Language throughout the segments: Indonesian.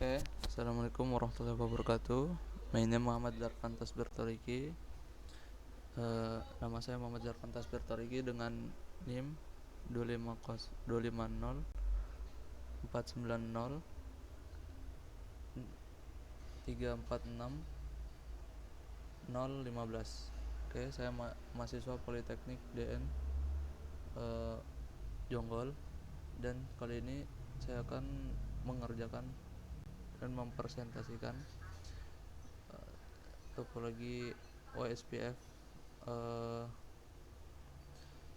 Assalamualaikum warahmatullahi wabarakatuh. My name Muhammad Zarfan Tasbir Toriki. Nama saya Muhammad Zarfan Tasbir Toriki dengan NIM 250 490 346 015. Saya mahasiswa Politeknik DN Jonggol, dan kali ini saya akan mengerjakan dan mempresentasikan topologi OSPF,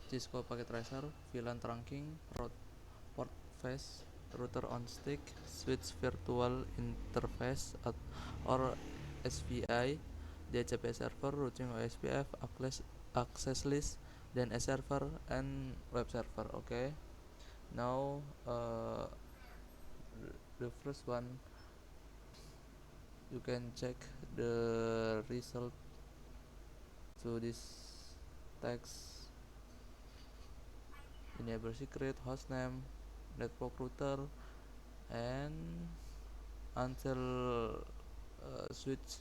Cisco Packet Tracer, VLAN Trunking, Port Face, Router on Stick, Switch Virtual Interface or SVI, DHCP Server, Routing OSPF, Access List, DNS Server, and Web Server. Now the first one, you can check the result to this text: enable secret, hostname, network router, and until switch,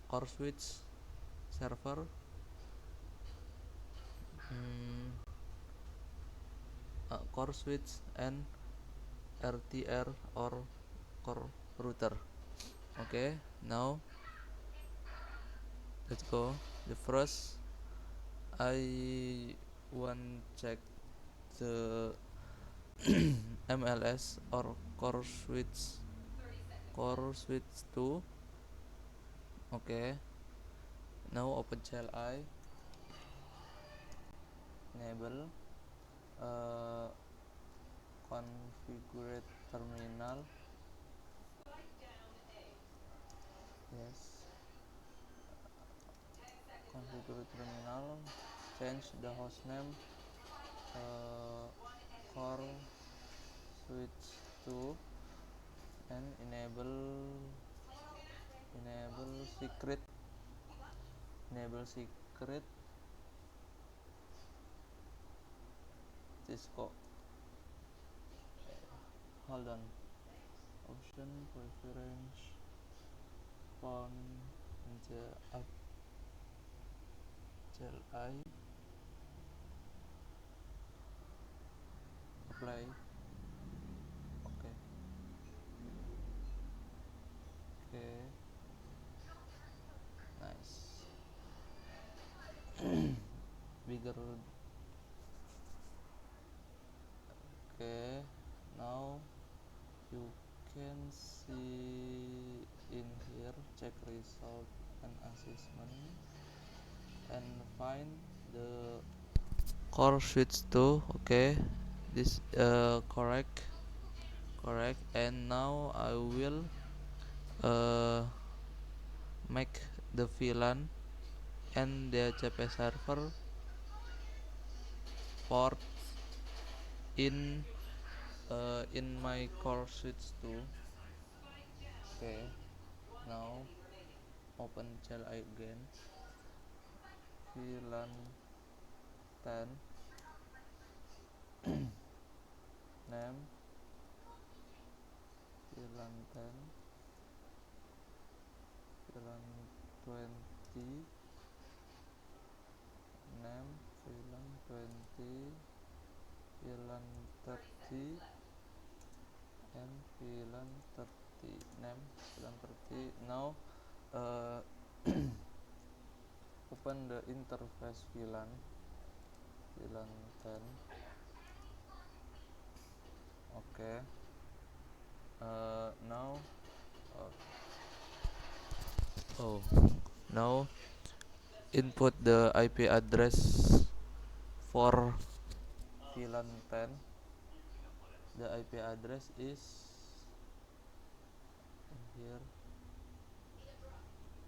core switch, server, core switch, and RTR or core router. Now let's go. The first, I want check the MLS or core switch 2. Now open CLI, enable, configure terminal. Configure terminal, change the hostname, core switch 2, and enable secret Cisco. Hold on. Option preference found in the app CLI. Apply. Nice. Bigger. Now you can see in here, check result and assessment, and find the core switch 2. This correct. And now I will make the VLAN and the DHCP server port in my core switch 2. Now open CLI again, VLAN 10, name VLAN 10, VLAN 20, name VLAN 20, VLAN 30, and VLAN 30, name VLAN 30. Now open the interface VLAN 10. Now input the IP address for VLAN 10. The IP address is here.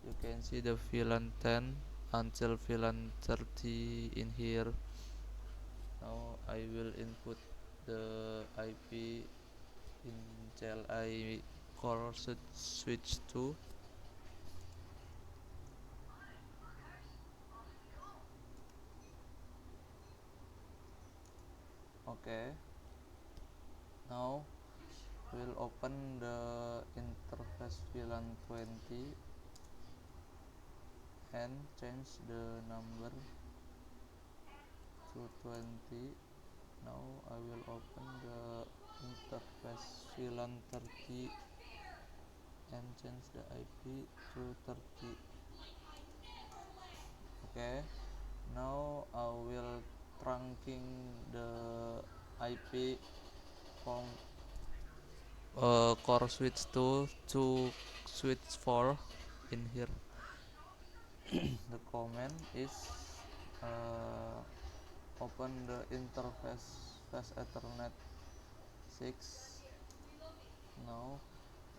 You can see the VLAN 10 until VLAN 30 in here. Now I will input the IP in CLI core switch 2. Now will open the interface VLAN 20 and change the number to 20. Now I will open the interface VLAN 30 and change the IP to 30. Okay, now I will trunking the IP from core switch 2 to switch 4 in here. The command is open the interface fast Ethernet 6. Now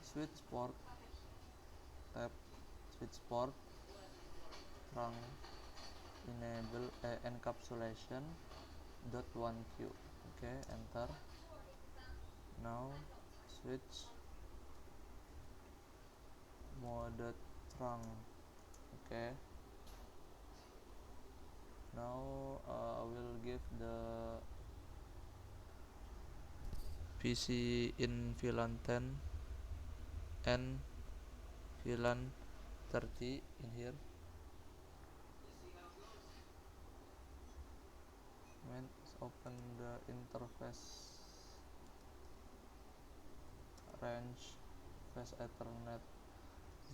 switch port, tap switch port, trunk enable encapsulation .1q. Okay, enter. Now switch mode trunk. Okay, now I will give the PC in VLAN 10 and VLAN 30 in here. Let's open the interface range fast Ethernet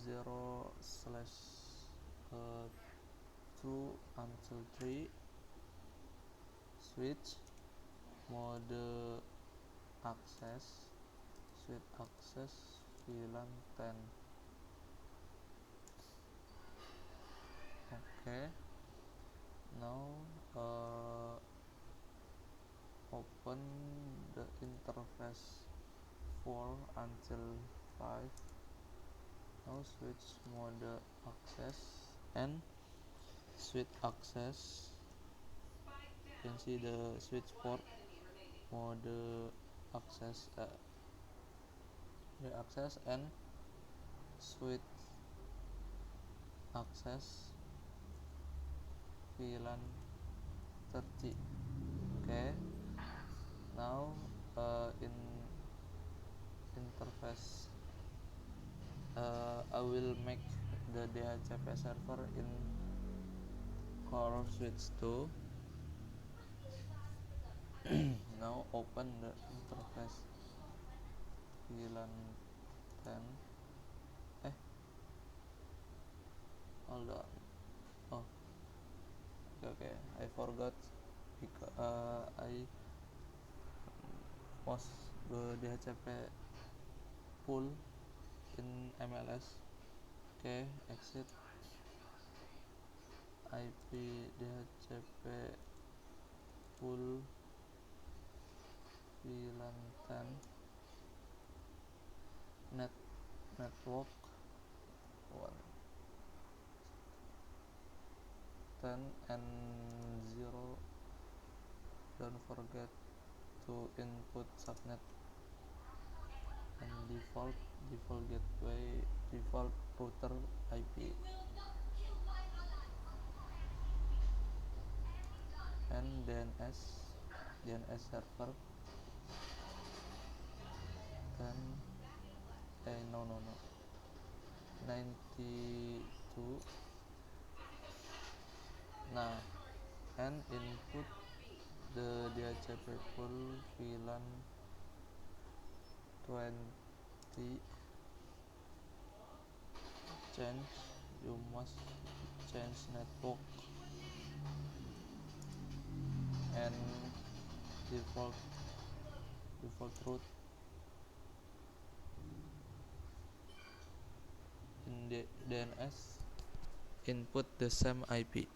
0/2 until 3. Switch mode access, switch access VLAN 10. Okay, now open the interface 4 until 5. Now switch mode access and switch access. You can see the switch port mode access, the access and switch access VLAN 30. Okay, now in interface I will make the DHCP server in core switch 2. Now open the interface VLAN 10. Hold on. Oh, okay, I forgot because I was the DHCP pool in MLS. Okay, exit IP DHCP pool VLAN 10 network 10 and 0. Don't forget to input subnet and default gateway, default router IP, and DNS server 10 no 92. Nah, and input the DHCP pool VLAN 20. Change, you must change network and default route. In the DNS input the same IP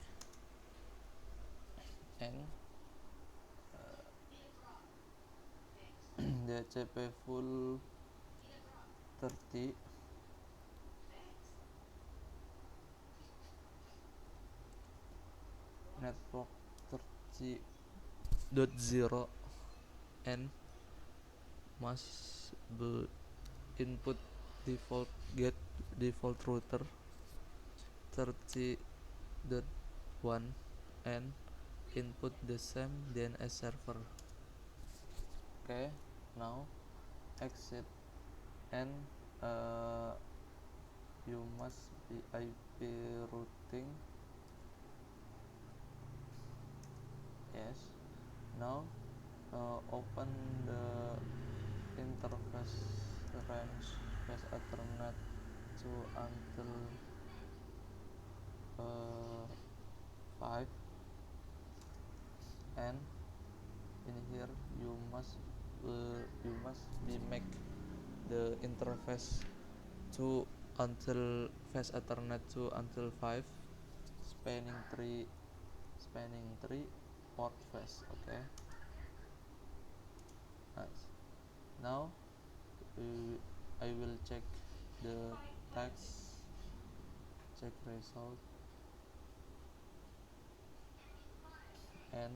and DHCP full 30 network 30.0 and must be input default router 30.1 and input the same DNS server. Okay, now exit and you must be IP routing. Yes. Now open the interface range fast Ethernet to until 5, and in here you must be make the interface to until fast Ethernet to until 5 spanning 3 port phase. Okay, nice. Now I will check the text, check result, and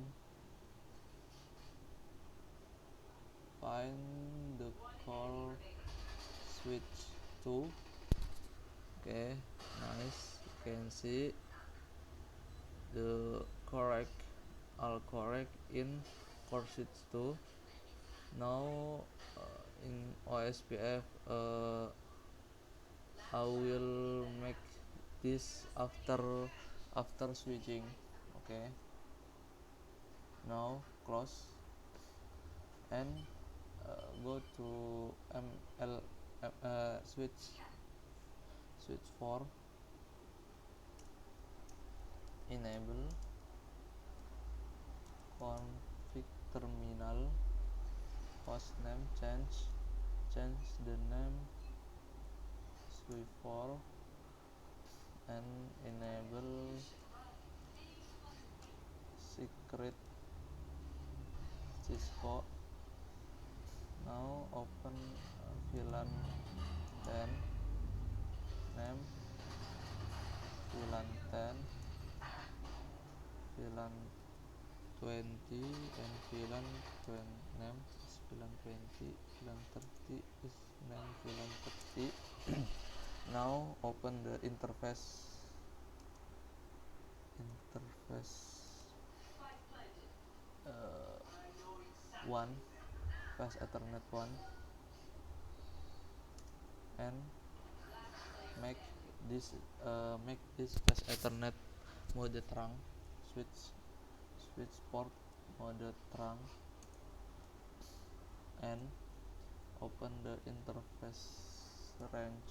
find the call switch to. Okay, nice. You can see the correct, all correct in core switch 2. Now in OSPF I will make this after switching. Okay, now close and go to ML switch 4, enable config terminal, host name, change the name switch 4, and enable secret Cisco. Now open VLAN 10, name VLAN 10, VLAN 20, and VLAN 20 name is VLAN 20, VLAN 30 is name VLAN 30. Now open the interface 1 fast Ethernet 1, and make this fast Ethernet mode terang, switch port mode terang, and open the interface range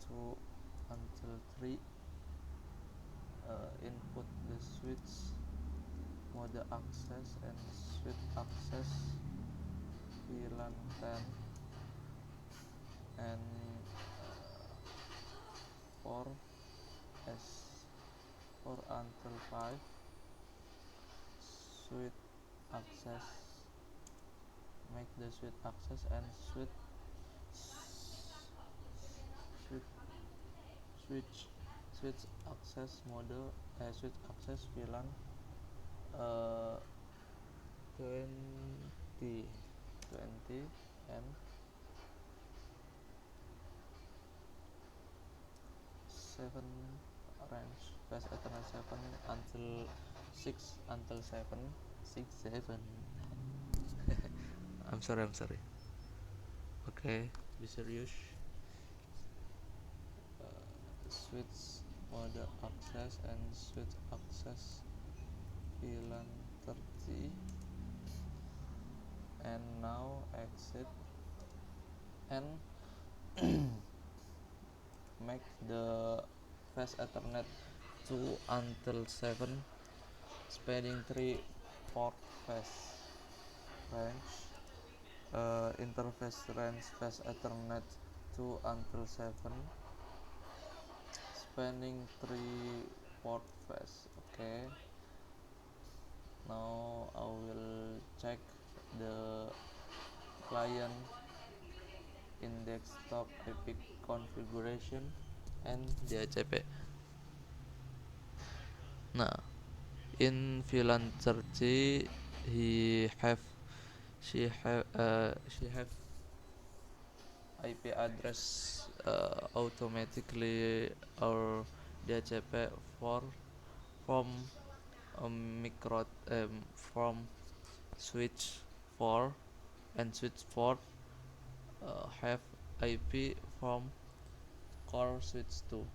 2 until 3. Input the switch mode access and switch access VLAN 10, and for S4 until 5 switch access, make the switch access and switch switch access mode switch access VLAN 20 and 7 range fast Ethernet 7 until 7. I'm sorry. Okay, be serious. Switch mode access and switch access VLAN 30, and now exit and make the fast Ethernet 2 until 7 spanning 3 port phase range, interface range fast Ethernet 2 until 7 spanning 3 port phase. Okay, now I will check the client in desktop epic configuration and DHCP. Nah, in VLAN 30 she have IP address automatically or DHCP for from micro from switch 4 and switch 4 have IP from core switch 2.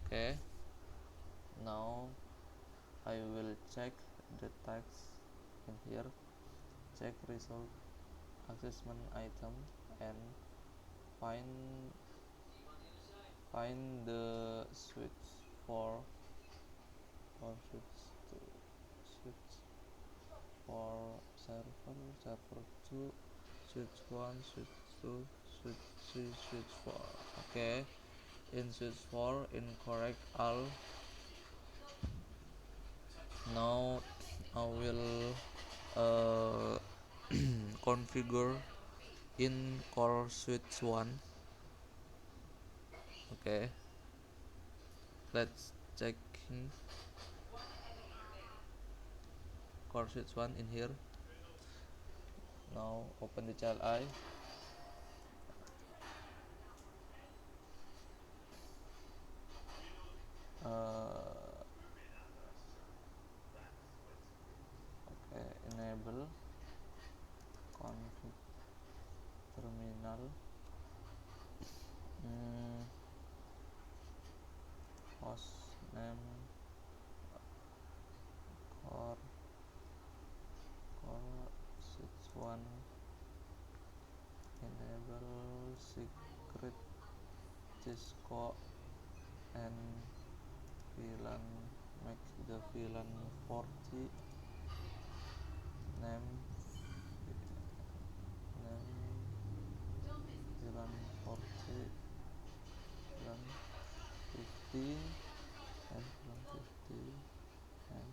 Okay, now I will check the text in here, check result assessment item, and find the switch for switch to switch for server 2, switch 1, switch 2, switch 3, switch 4. Okay, in switch 4 incorrect all. Now I will configure in core switch 1. Okay, let's check core switch 1 in here. Now open the CLI. Okay, enable config terminal. Host name core switch 1, enable secret Cisco, and VLAN, make the VLAN 40, name VLAN 40, VLAN 50, and VLAN 50, and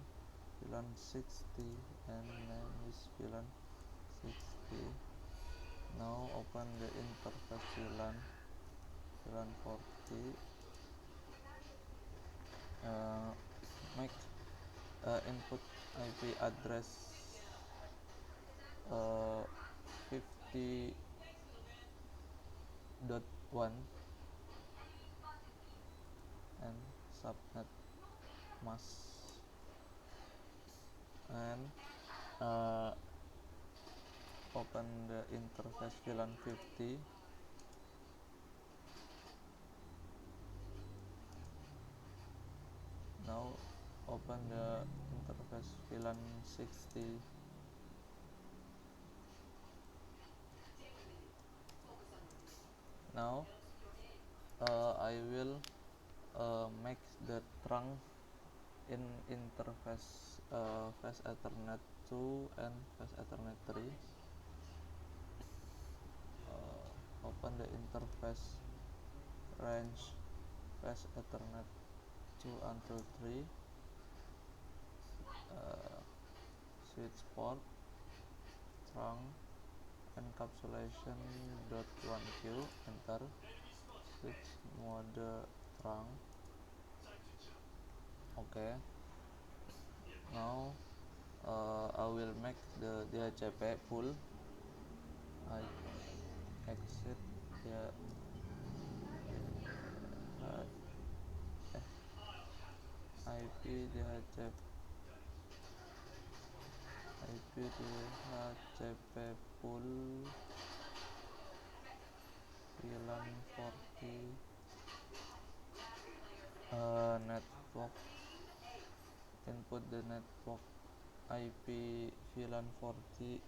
VLAN 60, and name is VLAN 60. Now open the interface VLAN 40. Make input IP address 50.1 and subnet mask, and open the interface VLAN 50. Now open the interface VLAN 60. Now I will make the trunk in interface fast Ethernet 2 and fast Ethernet 3. Open the interface range fast Ethernet 2 until 3, switch port trunk encapsulation .1q, enter, switch mode trunk. Okay, now I will make the DHCP pool. I exit the IP DHCP pool VLAN 40 network, input the network IP VLAN 40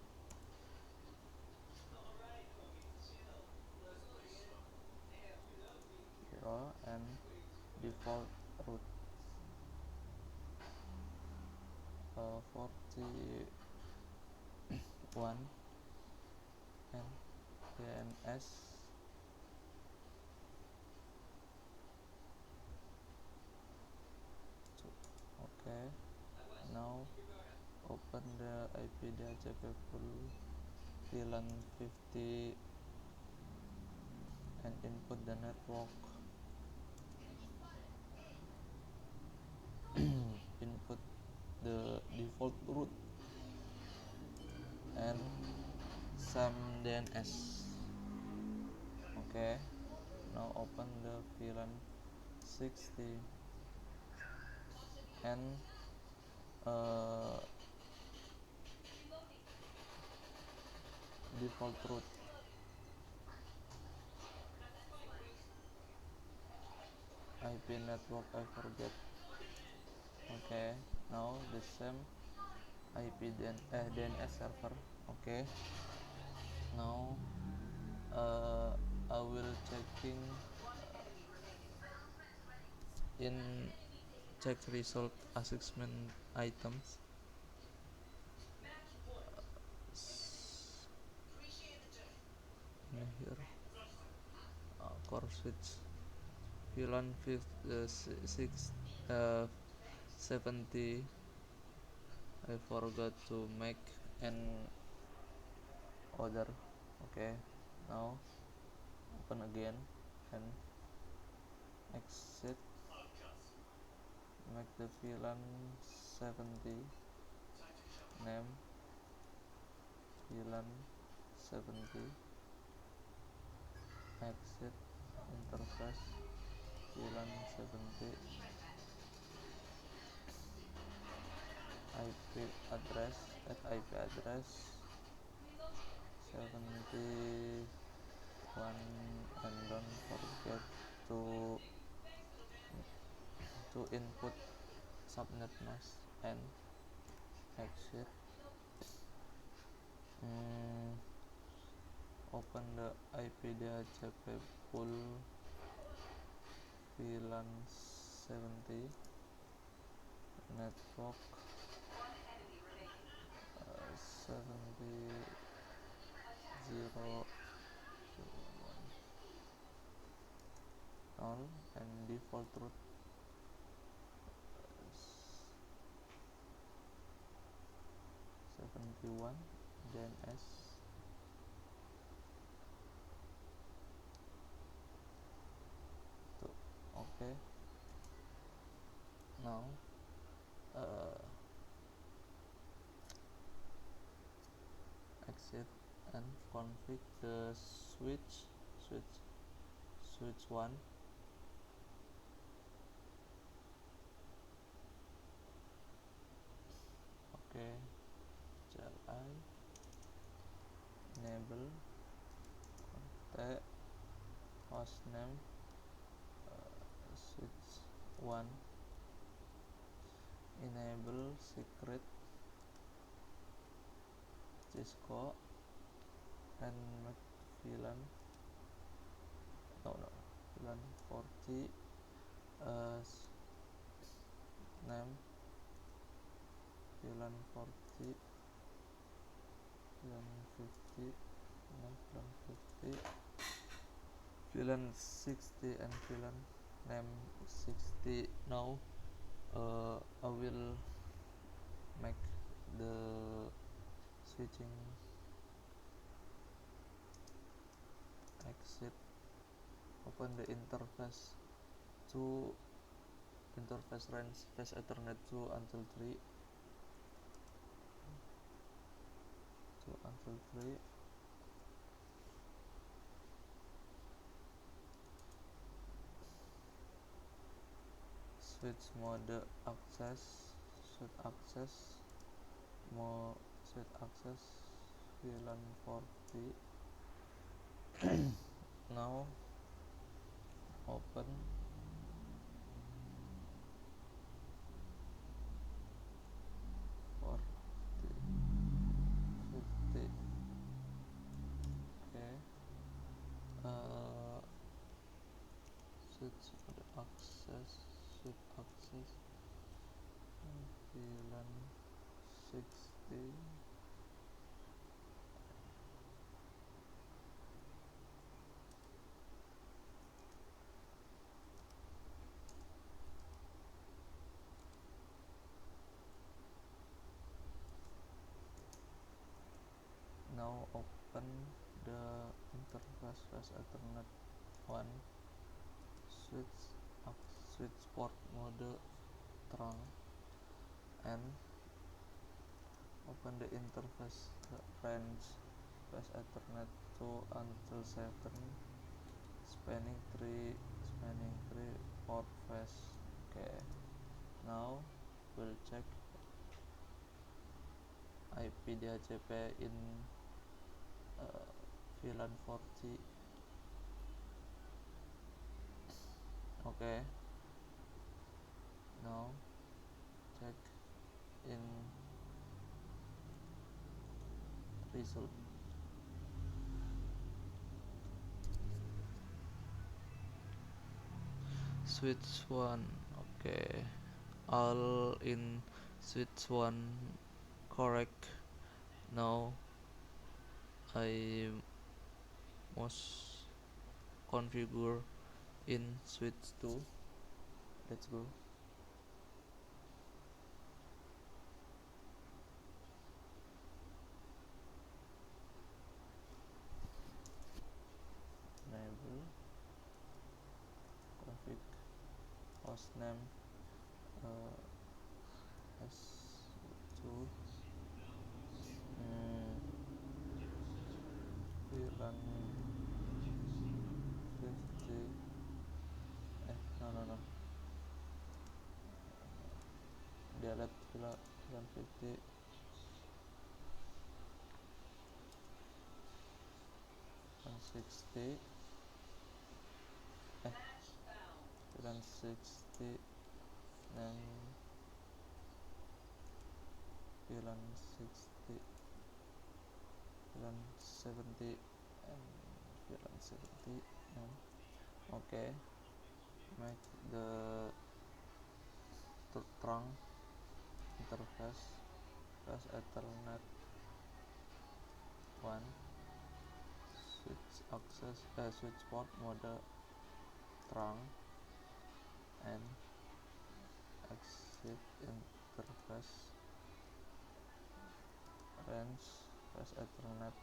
and default route 41 and DNS. Okay, now open the IP DHCP pool VLAN 50 and input the network input the default route and some DNS. Okay, now open the VLAN 60 and default route IP network I forget. Okay, now the same IP DNS server. Okay, now I will checking in check result assessment items. In here core switch VLAN 70. I forgot to make an order. Okay, now open again and exit. Make the VLAN 70 name VLAN 70. Exit interface VLAN 70. IP address at IP address 71, and don't forget to input subnet mask and exit. Open the IP-DHCP pool VLAN 70 network 70.0.1 null and default root 71 DNS. Okay, now exit and config the switch 1. Okay, CLI enable contact hostname switch 1, enable secret Cisco and make VLAN VLAN 40 name VLAN 40 VLAN 50 name VLAN 50 VLAN 60 and VLAN name 60. Now I will make the switching. Exit, open the interface to interface range space Ethernet 2 until 3 switch mode access switch access VLAN 40. Now open for 50. Okay, switch access VLAN 60. Now open the interface space Ethernet 1 switch port mode trunk and open the interface range space Ethernet 2 until 7 spanning 3 port phase. Okay, now we'll check IP DHCP in VLAN 40. Okay, in result. Switch 1. Okay, all in switch 1 correct. Now I must configure in switch 2. Let's go. Enable config hostname s2 VLAN 50 no delete VLAN 50 and 60 VLAN 60 and VLAN 60 VLAN 70 and VLAN 70 and okay, make the trunk interface plus Ethernet 1 switch access switch port mode trunk and exit interface range plus Ethernet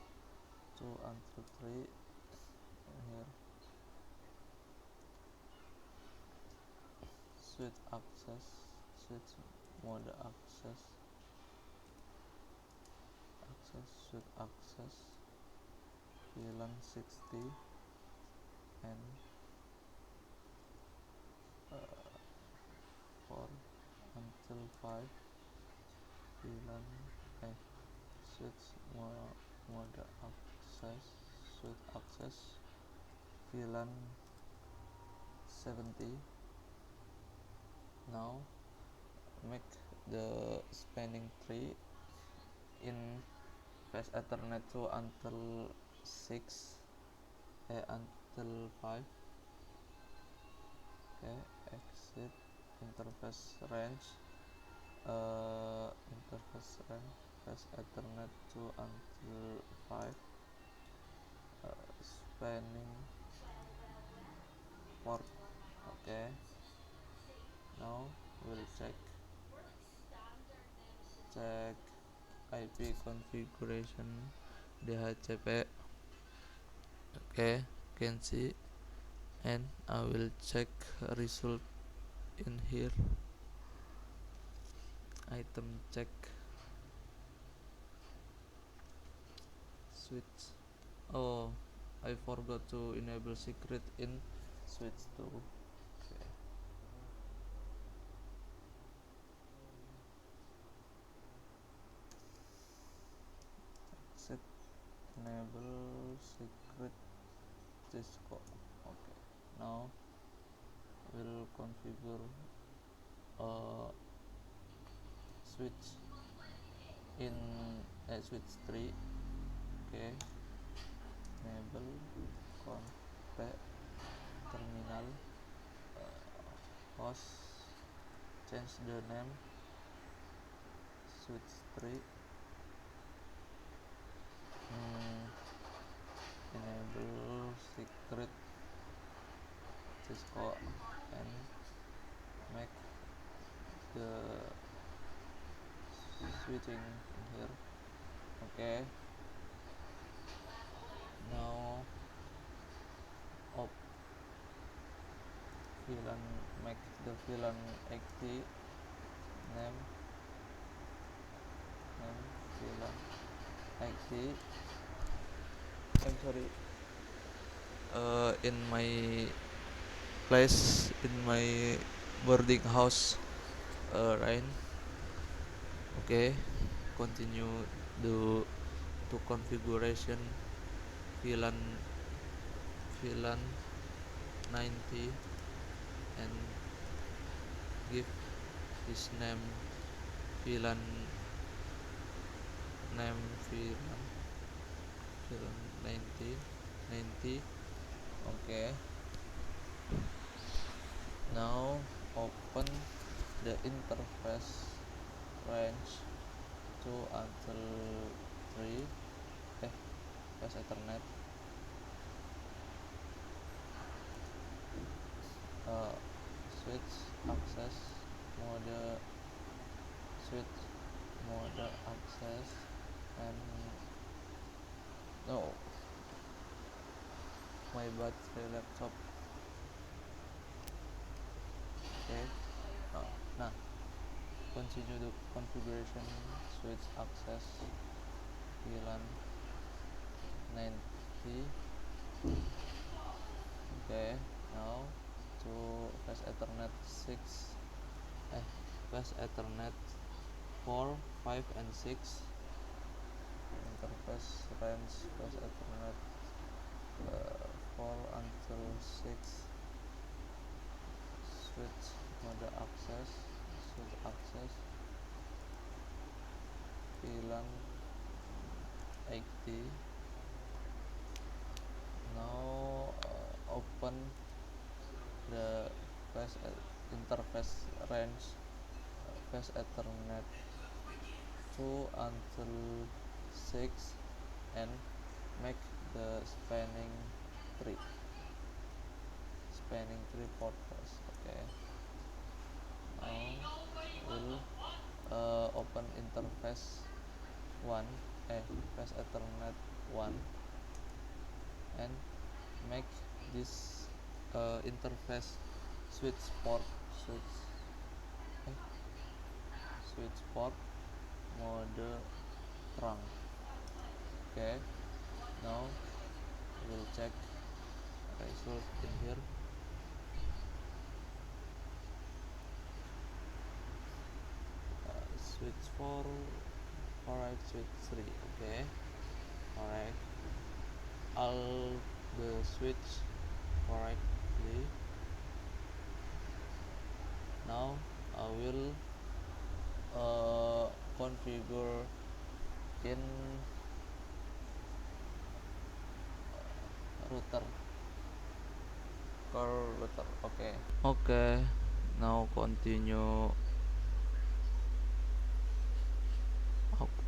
2 until 3 here switch access switch mode access switch access VLAN 60 and 4 until 5 VLAN switch mode access switch access VLAN 70. Now make the spanning tree in fast Ethernet 2 until 6 until 5. Okay, exit interface range fast Ethernet 2 until 5 spanning port. Okay, now we'll check IP configuration DHCP. Okay, can see, and I will check result in here. Item check switch. Oh, I forgot to enable secret in switch 2. Okay. Exit enable secret Cisco. Okay, now we'll configure switch in switch 3. Okay, enable config terminal host, change the name switch 3 enable secret Cisco and make the switching here. Okay, now op VLAN, make the VLAN active name VLAN active. I'm sorry, in my place in my boarding house rain. Okay, continue the to configuration VLAN 90 and give his name VLAN name VLAN 90. Okay, now open the interface range 2 until 3 fast Ethernet switch access mode access and no my battery laptop. Okay, nah continue the configuration switch access VLAN 90. Okay, now to fast Ethernet 6 fast Ethernet 4, 5 and 6 interface range fast Ethernet 4 until 6 switch access VLAN 80. Now open the interface range fast Ethernet 2 until 6 and make the spanning tree port first. Okay, now we'll open interface 1 fast Ethernet 1 and make this interface switch port mode trunk. Okay, now we'll check result in here. Switch 4 correct, switch 3. Okay, alright, all the switch correctly. Now I will configure in router core router. Okay, now continue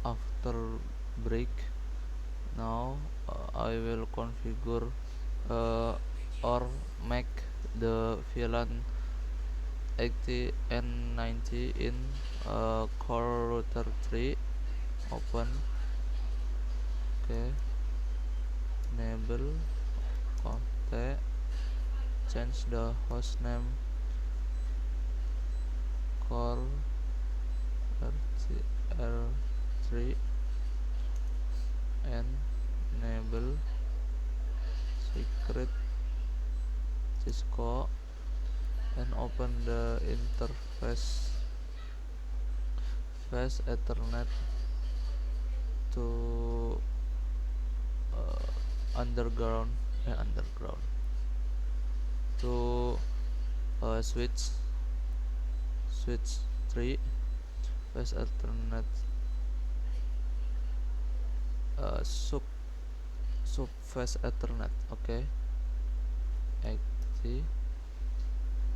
after break. Now I will configure or make the VLAN 80 and 90 in core router 3. Open. Okay, enable contact, change the host name core R3 and enable secret Cisco and open the interface fast Ethernet to underground to switch 3 fast Ethernet sub fast Ethernet. Okay, 80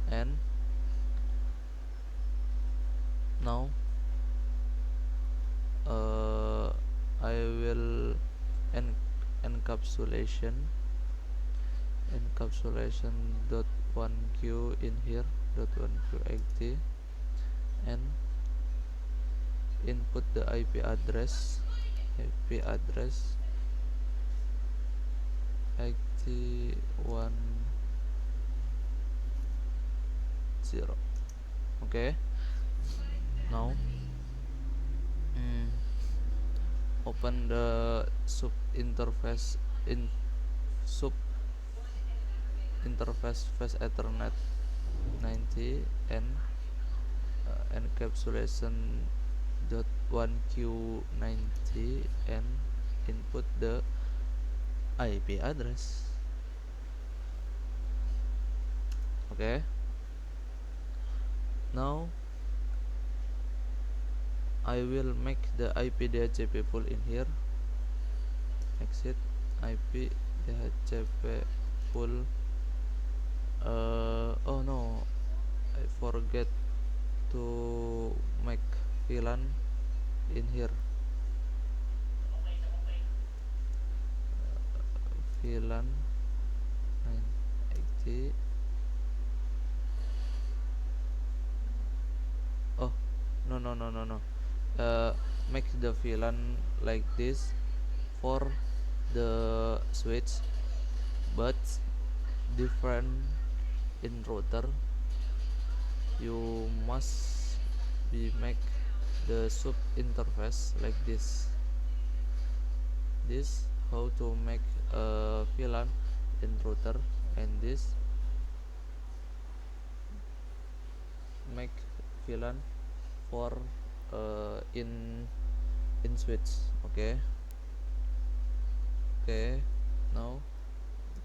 and now I will encapsulation .1q in here .1q80 and input the IP address 81.0. Okay, now open the sub interface fast Ethernet 90 and encapsulation .1q90 and input the IP address. Okay, now I will make the IP DHCP pool in here. Exit IP DHCP pool. Oh no, I forget to make VLAN in here. VLAN 980. Oh no. Make the VLAN like this for the switch, but different in router. You must be make the sub interface like this. This how to make a VLAN in router, and this make VLAN for in switch. Okay. Now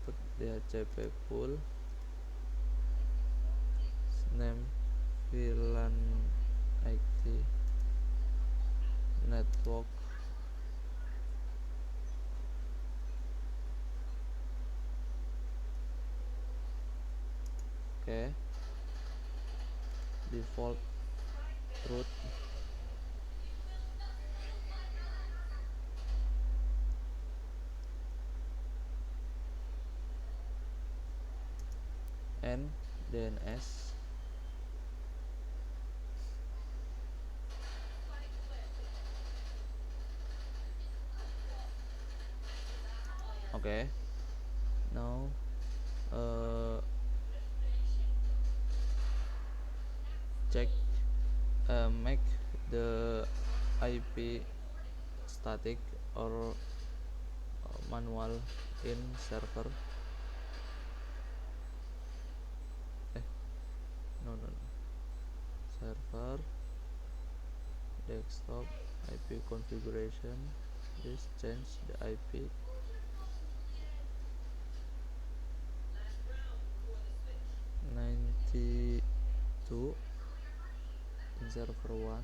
put the DHCP pool name VLAN IT network. Okay, default root. And DNS. Okay, now check make the IP static or manual in server. No, server desktop IP configuration. Just change the IP. .92 in server 1.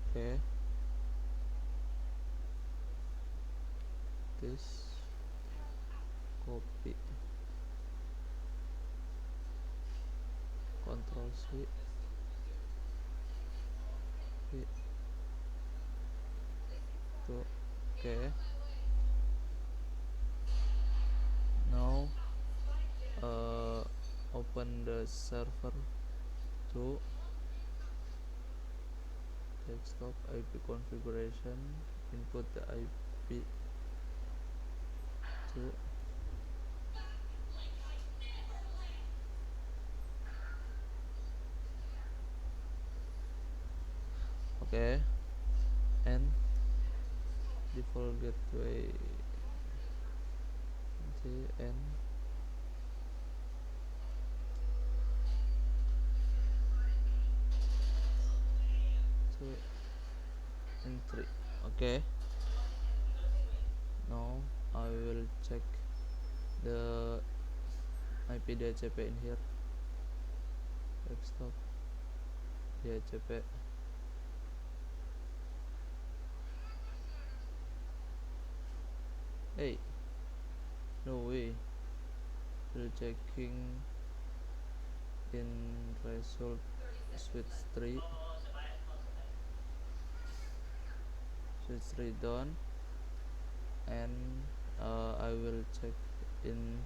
Okay, this copy, Ctrl C, okay. Now open the server to desktop IP configuration, input the IP to okay, and default gateway JN 2 and 3. Okay, now I will check the IP DHCP in here. Desktop DHCP. Hey, no way. We're checking in result switch 3 done, and I will check in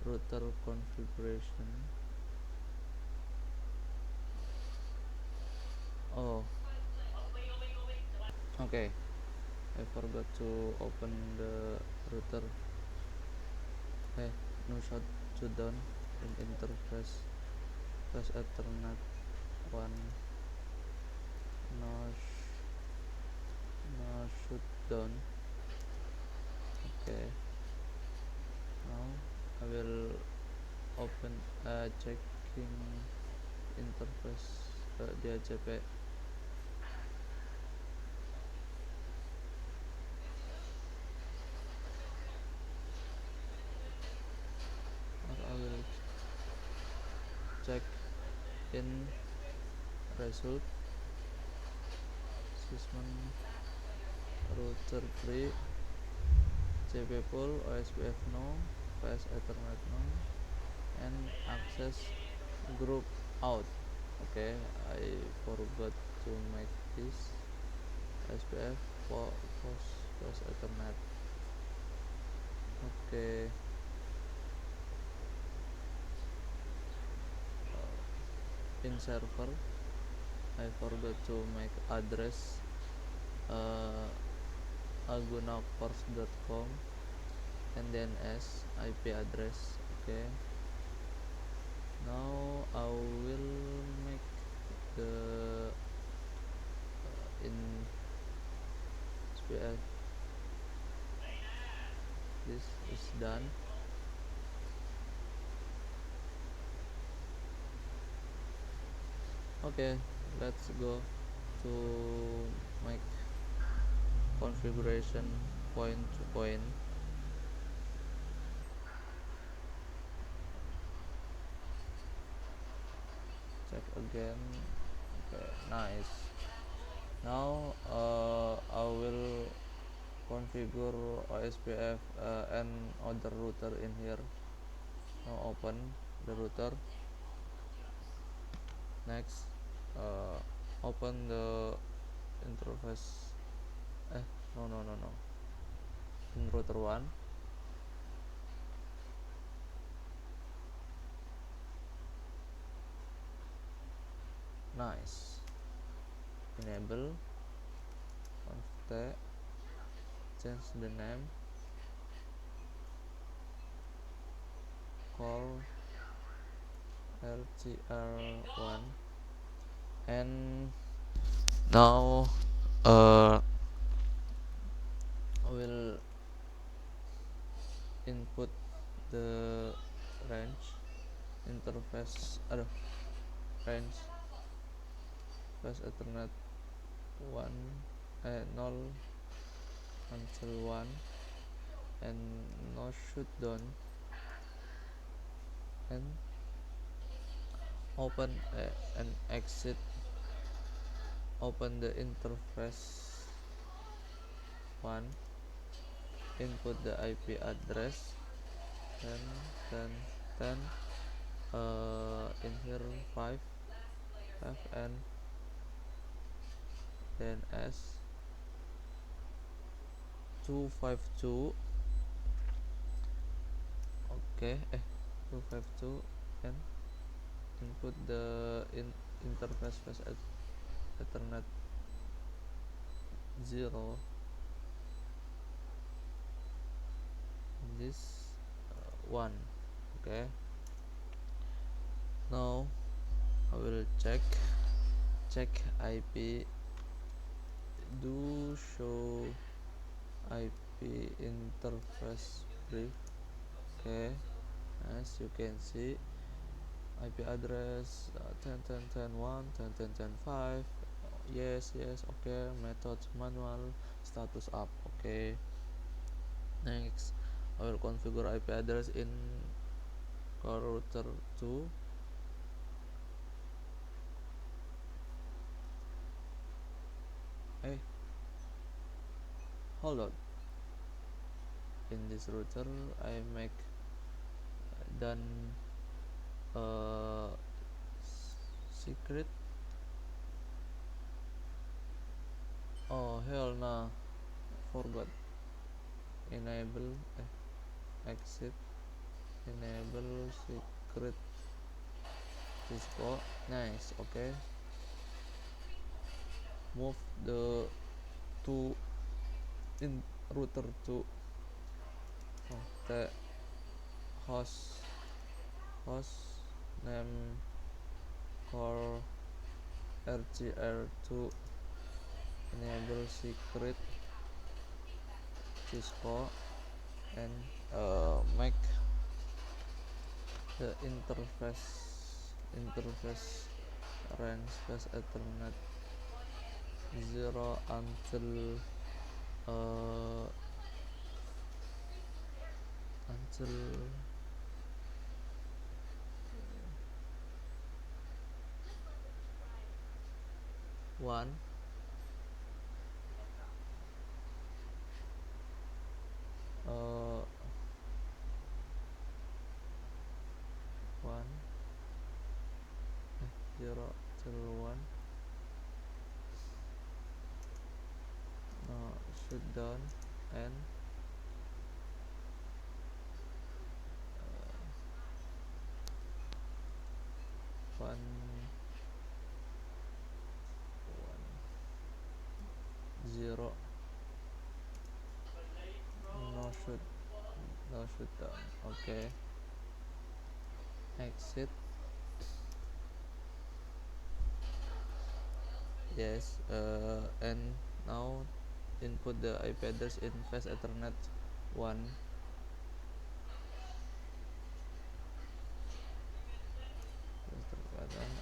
router configuration. Oh, okay, I forgot to open the router. Hey, no shutdown in interface. Press Ethernet 1. No shutdown. Okay, now I will open checking interface DHCP. Or I will check in result Sysmon router 3 jppool OSPF no fast ethernet no and access group out. Okay, I forgot to make this SPF for fast ethernet. Okay, in server I forgot to make address agunacourse.com and then as IP address. Okay, now I will make the in SPF. This is done. Okay, let's go to make configuration point to point. Check again. Okay, nice. Now I will configure OSPF and other router in here. Now open the router. Next, open the interface. No. In router 1. Nice. Enable. Conf change the name. Call RTR1 and now I will input the range interface range fast ethernet 1 0 until 1 and no shutdown and open and exit. Open the interface 1, input the IP address 10 in here 5 and then S 252. Okay, 252 and input the interface fast ethernet 0 this 1. Okay, now I will check IP. Do show IP interface brief. Okay, as you can see IP address 10.10.10.1 10.10.10.5. Yes. Okay, method manual status up. Okay, next I will configure IP address in core router 2. Hold on, in this router I make done secret. Oh hell nah, forgot. Enable exit, enable secret Cisco. Nice. Okay, move the to in router to the host name core RGR2, enable secret Cisco and make the interface range fast ethernet 0 until one, uh, one, 0 till 1, shut down, and 1, 0, no shoot no shoot down. Okay, exit. Yes, and now input the IP address in fast Ethernet 1.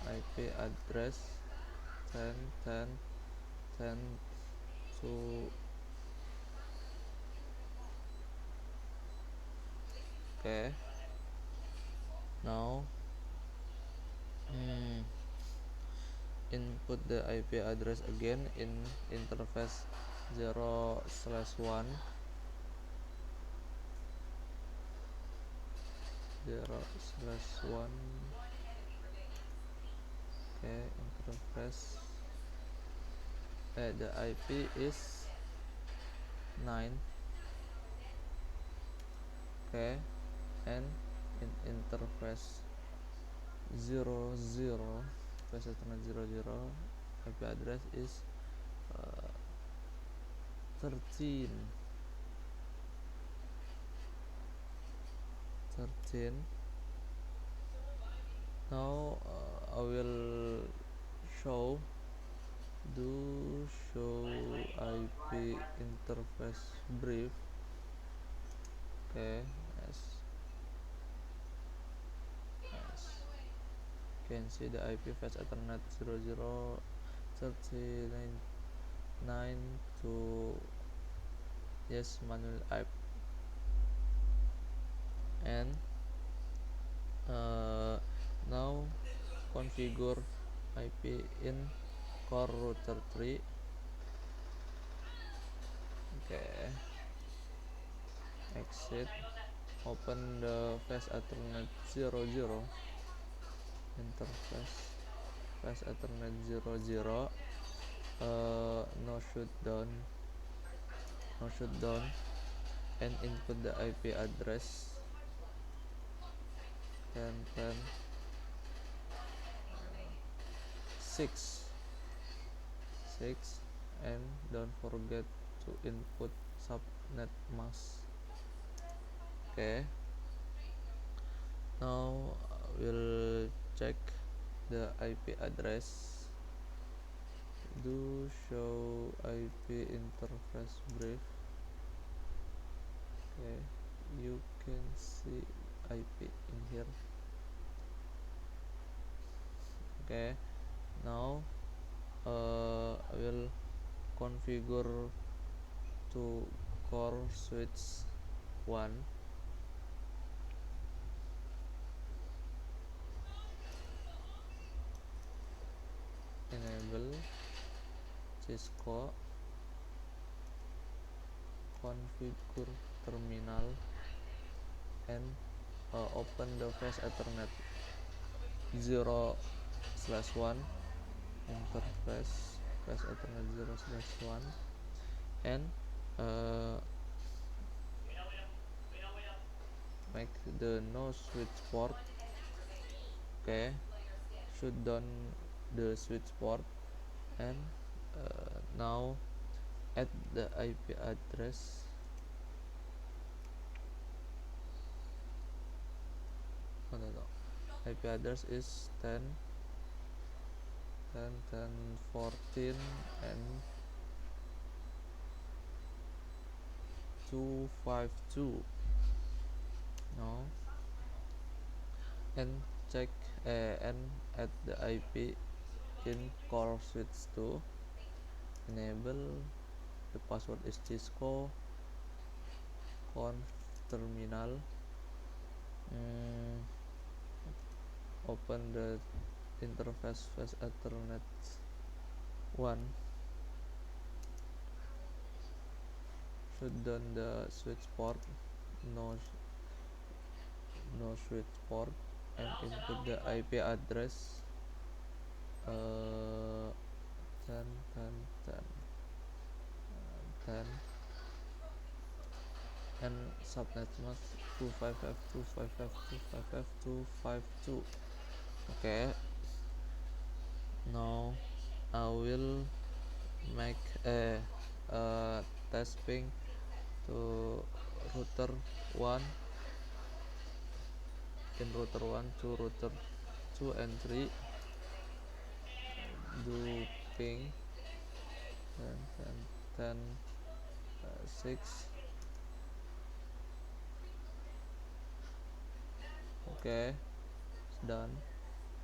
IP address 10 10 10 to. Okay, now input the IP address again in interface 0/1, 0/1. Okay, interface, the IP is 9. Okay, and in interface 00, fast Ethernet 00, IP address is 13. Now I will show do show IP interface brief. Okay, yes, you can see the IP fast Ethernet 0039 to yes manual IP, and now configure IP in core router 3. Okay, exit, open the fast Ethernet 00 interface, fast Ethernet 00, no shutdown, and input the IP address 10 10 6 6, and don't forget to input subnet mask. Okay, now we'll check the IP address. Do show IP interface brief. Okay, you can see IP in here. Okay, now I will configure to core switch 1. Enable Cisco, configure terminal, and open the fast Ethernet 0/1 interface, fast Ethernet 0/1, and make the no switch port. Okay, shut down the switch port, and now add the IP address. No. IP address is 10 10 10 14 and 252. Now and check and add the IP in core switch 2. Enable, the password is Cisco, conf terminal, open the interface fast Ethernet 1. Shut down the switch port. No, no switch port, and input the IP address 10 10 10 10 and subnet mask 255.255.255.252. Okay, now I will make a test ping to router 1 in router 1 to router 2 and 3. Do ping 10 10 10 6. Okay, it's done.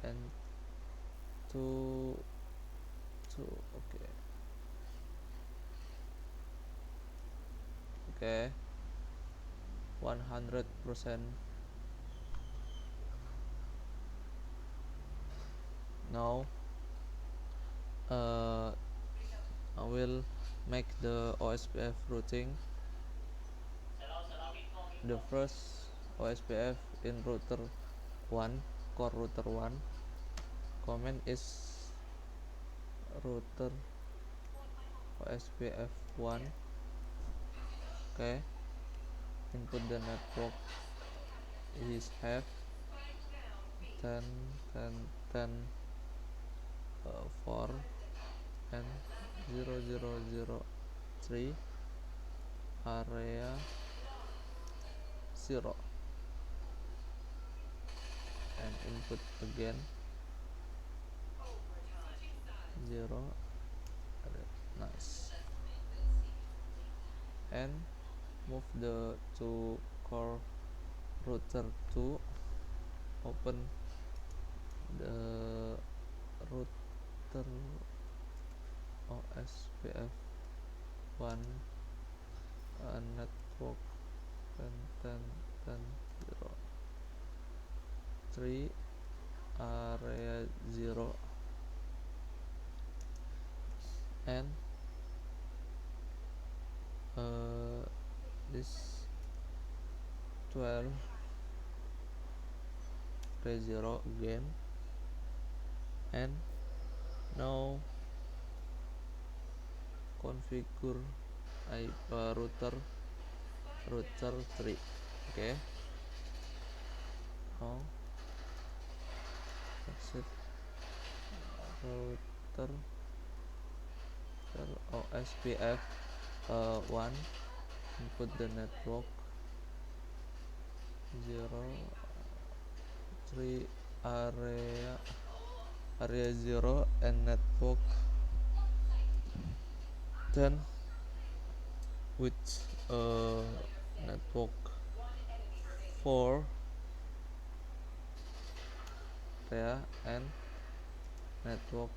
And 2 2. Okay, okay, 100%. Now I will make the OSPF routing. The first OSPF in router 1, core router 1, command is router OSPF 1. Okay, input the network is have 10 10 10 4 and 0003 area 0, and input again 0. Nice. And move the to core router 2. Open the router OSPF 1 network 10 10 10 0 3 area 0, and this 12 area 0 again. And now configure router 3. Okay, now exit router OSPF 1. Input the network 0 3 area 0 and network 10 with network 4 area and network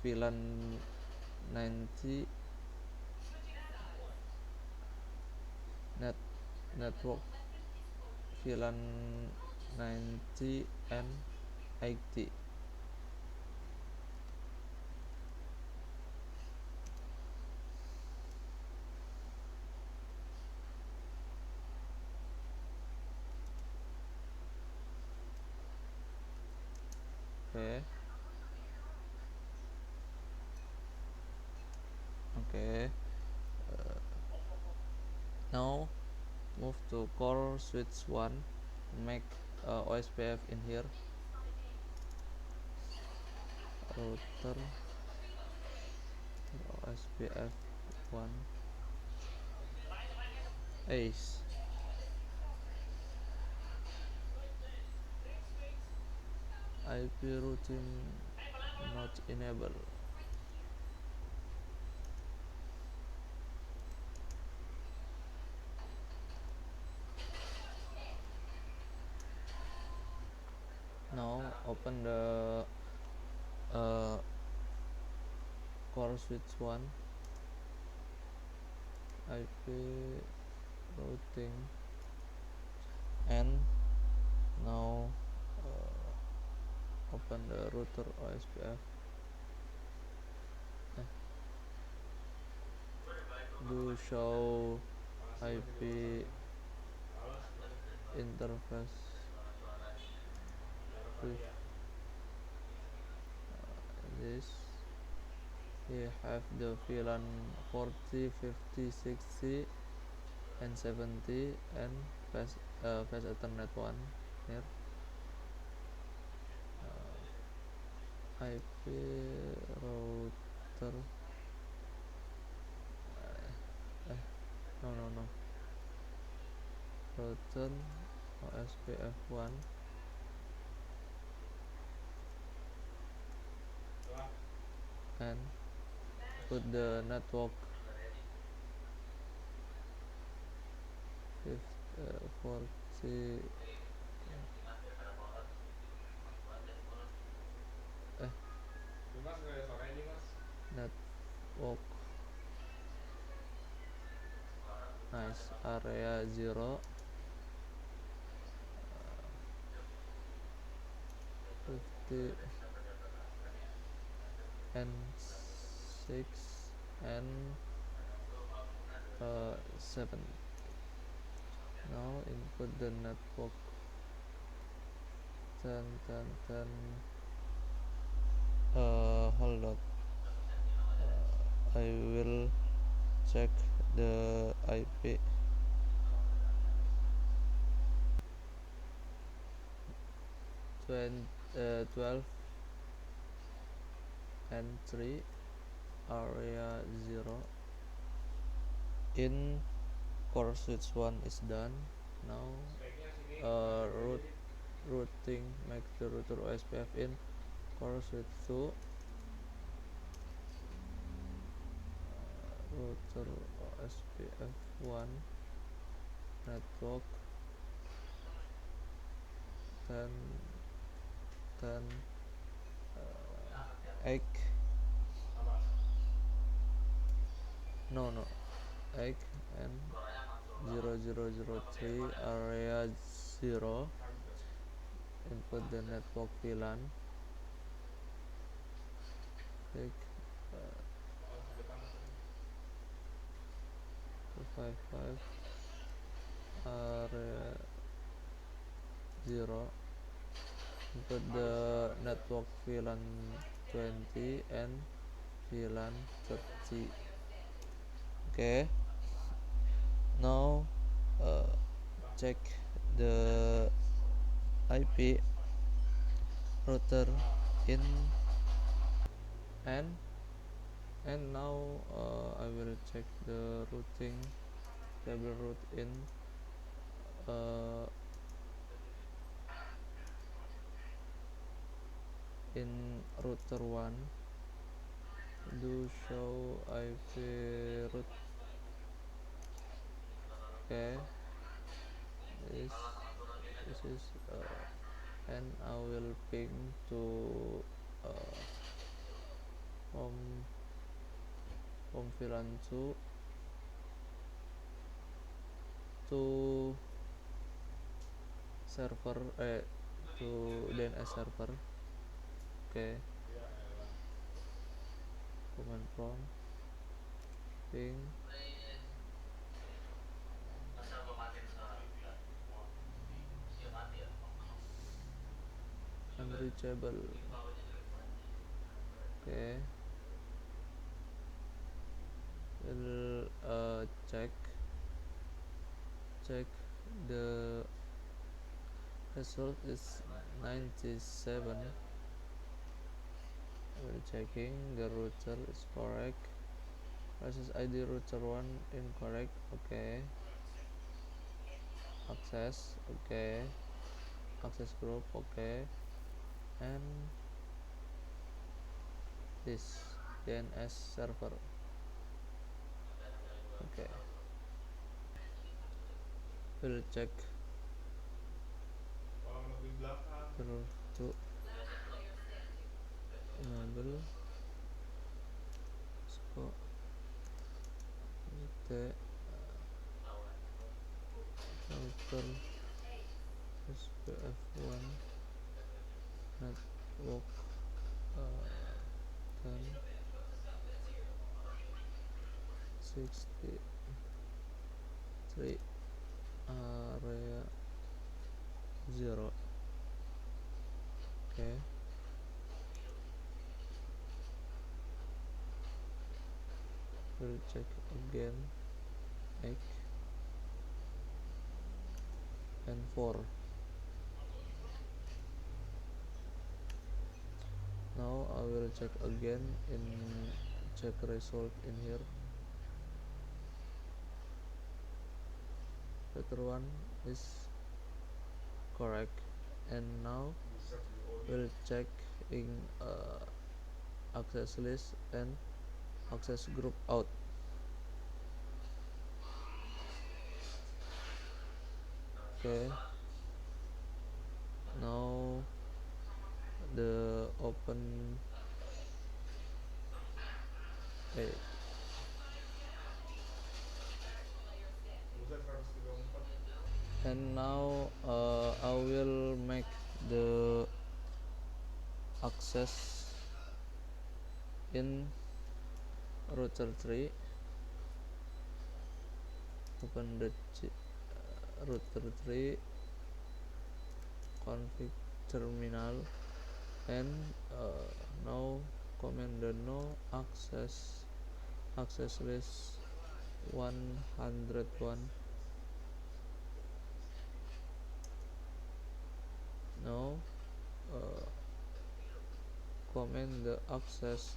VLAN 90 network VLAN 90 and 80. Okay, okay, now move to core switch 1. Make OSPF in here router OSPF 1 ace IP routing not enabled. Now open the core switch 1 IP routing, and now open the router OSPF do show IP interface with this. We have the VLAN 40, 50, 60 and 70 and fast Ethernet 1 here. IP router no router OSPF1 and put the network 40 network nice area 0 50 and 6 and 7. Now input the network 10 10 10 hold up. I will check the IP 12 and 3 area 0 in core switch 1 is done. Now routing, make the router OSPF in core switch 2, router OSPF 1 network 10 10 egg egg and 0003 area 0 input the network VLAN click 255 area 0 input the network VLAN 20 and VLAN 30. Okay, now check the IP router in and now I will check the routing table route in router 1 do show IP route. Okay, this is and I will ping to home VLAN 2 to server to DNS server. Okay, command prompt ping unreachable. Okay, we'll check the result is 97. We're checking the router is correct. Process ID router 1 incorrect. Okay, access. Okay, access group. Okay, and this DNS server. Okay, we'll check to enable so the router SPF1 network 10 63 area 0. Okay, we'll check again egg and 4. Now I will check again in check result in here. Better one is correct, and now we'll check in access list and access group out. Okay, now the open and now I will make the access in router 3. Open the router 3 config terminal, and now command the no access list 101. Now command the access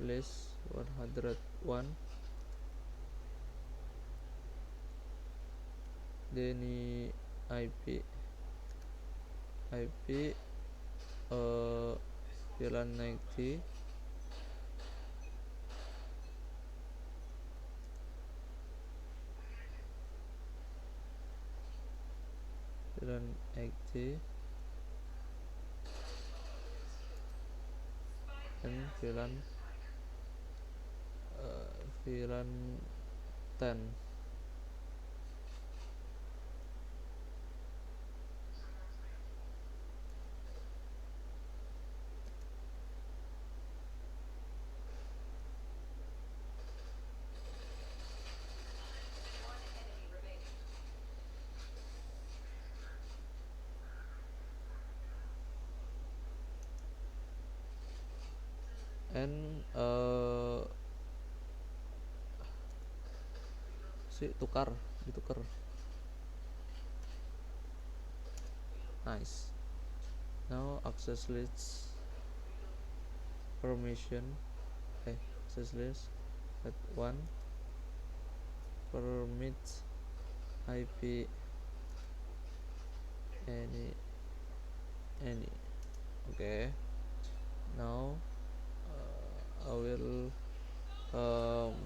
list 101 then IP VLAN 90 VLAN 80 and VLAN 10. And ditukar. Nice. Now access list permission access list at 1 permit IP any. Okay, now I will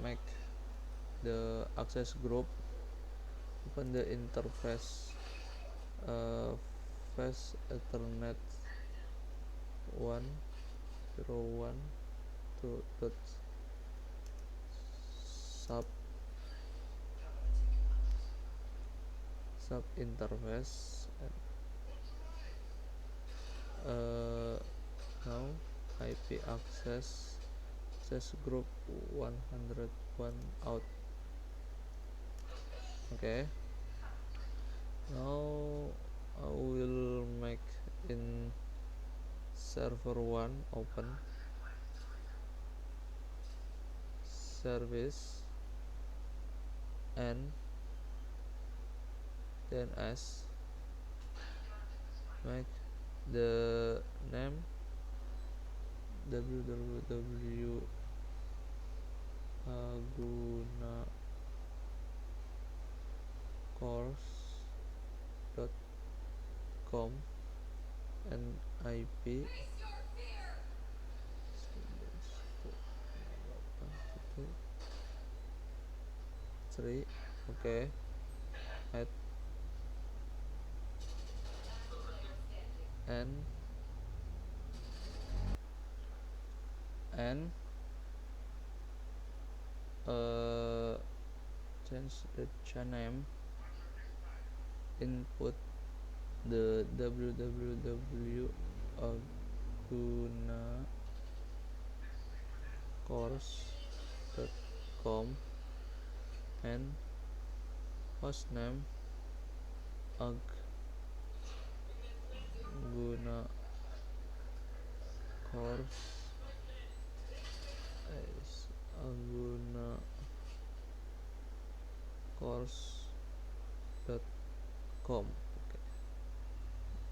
make the access group. Open the interface face ethernet 101 to dot sub interface, and now IP access group 101 out. Okay, now I will make in server 1 open service and DNS, make the name www agunacourse.com and IP 3. Okay, add and change the channel name, input the www.agunacourse.com and hostname Angguna course is Angguna course.com. Okay.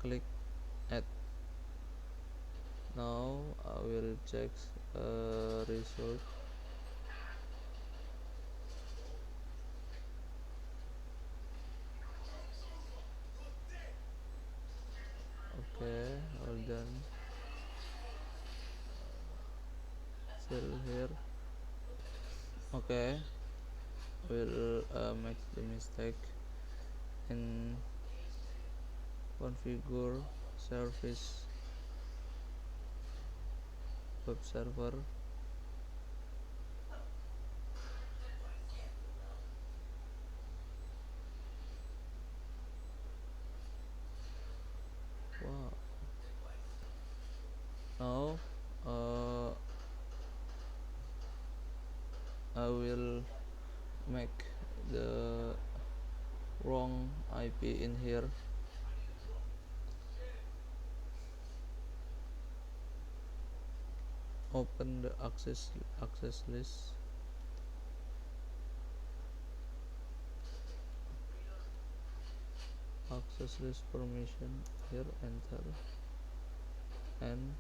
Click add. Now I will check result. Okay, hold on. Still here. Okay, we'll make the mistake in configure service web server. Wow. Now I will make the wrong IP in here. Open the access list. Access list permission here, enter, and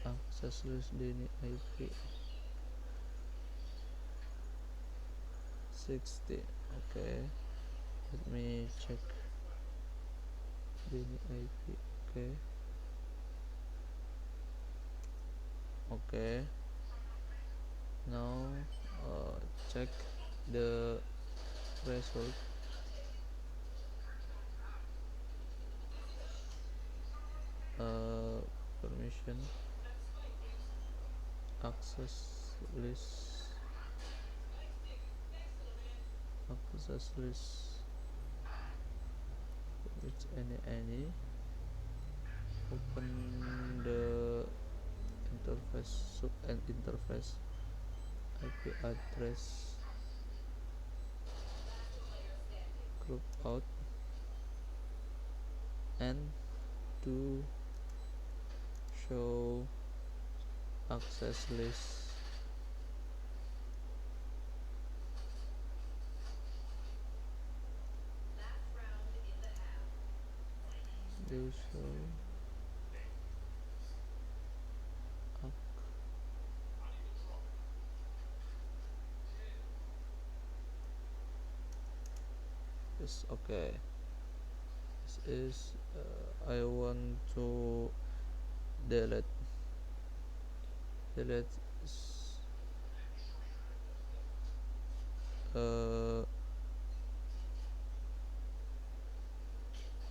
access list Dini IP 60. Okay, let me check Dini IP. Okay, okay. Now check the result. Permission access list which any open the interface sub and interface IP address group out and to show access list. Do show is okay. This is I want to delete uh,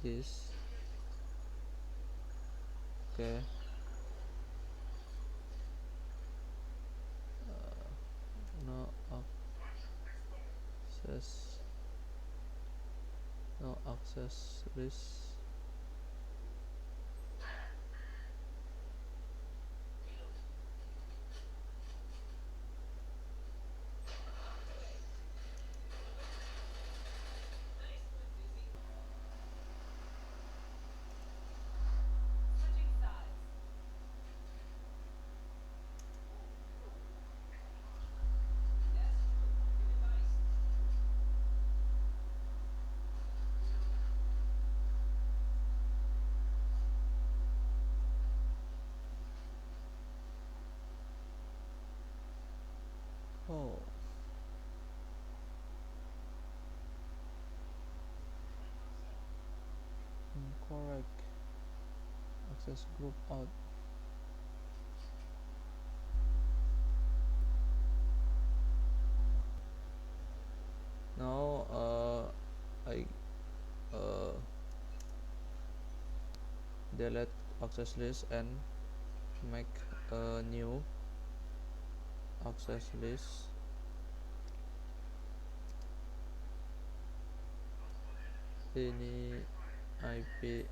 this. Okay, no access list. Oh, incorrect. Access group out. Now I delete access list and make a new access list. Ini IP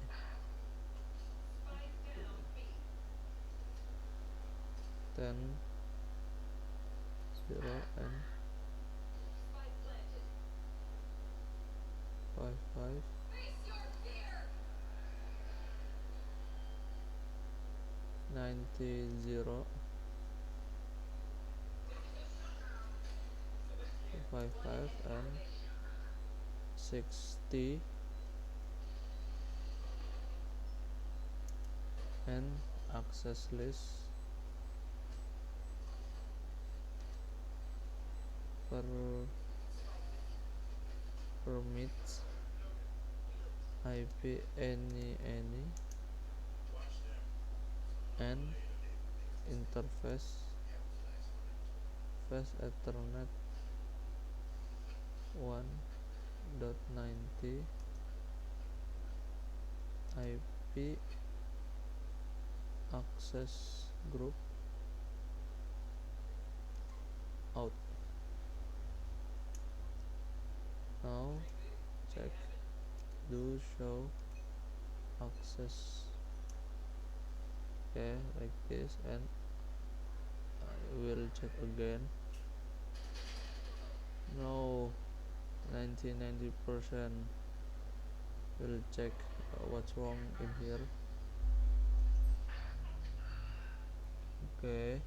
10 0 and 5 90 0 5 and 60 and access list per permits IP any and interface fast Ethernet 1.90 IP access group out. Now check do show access. Okay, like this, and I will check again. No, 90%. We'll check what's wrong in here. Okay,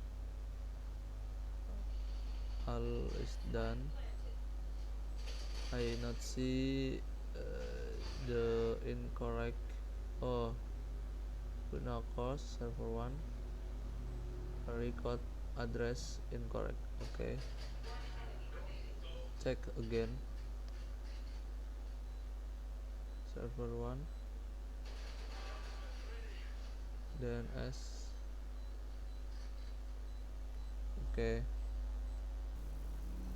all is done. I not see the incorrect. Oh, no cost server 1 record address incorrect. Okay, check again. Server 1 DNS. Okay,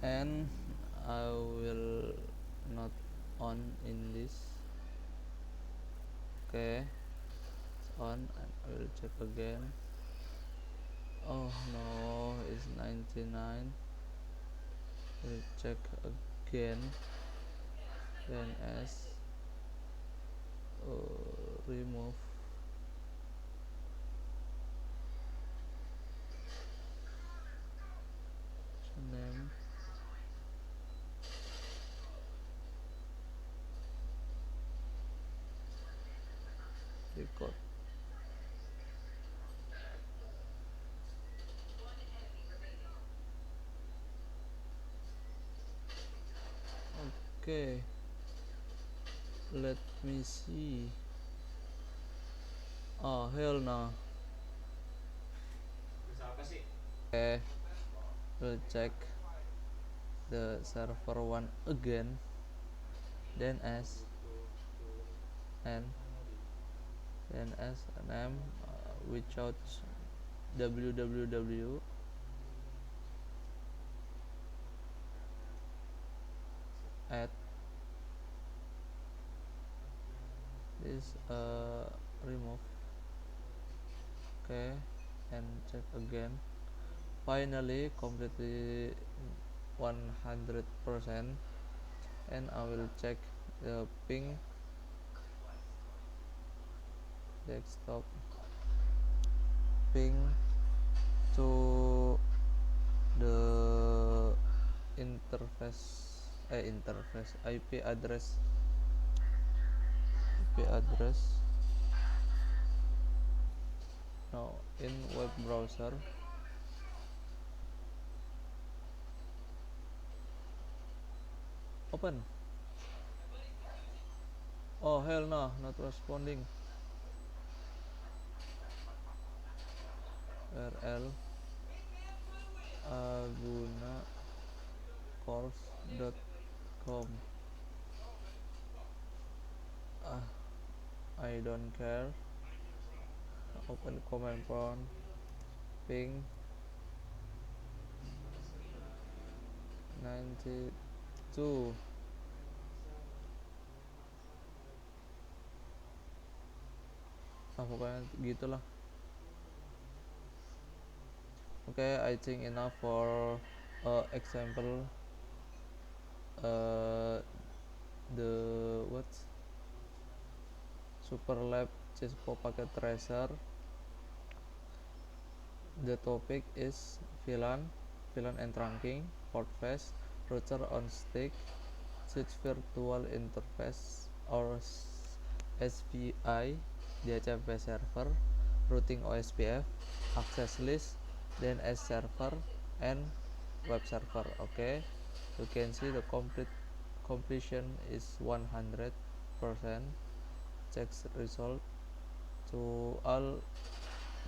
and I will not on in this. Okay, it's on, and I will check again. Oh no, it's 99. We'll check again. DNS remove name record. Okay, let me see. Oh hell no. Okay, we'll check the server 1 again. DNS and DNS name without www at this remove. Okay, and check again. Finally completely 100%, and I will check the ping desktop ping to the interface IP address now in web browser. Open. Oh hell no, not responding. URL agunacourse.com. I don't care. Open command prompt ping 92. Pokoknya gitulah. Okay, I think enough for example the what Superlab Cisco Packet Tracer. The topic is villain and trunking, portface, router on stick, switch virtual interface or SVI, DHCP server, routing OSPF, access list, DNS server, and web server. Okay, you can see the completion is 100%. Check result to all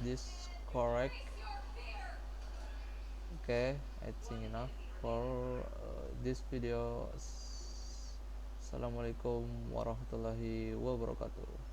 this correct. Okay, I think enough for this video. Assalamualaikum warahmatullahi wabarakatuh.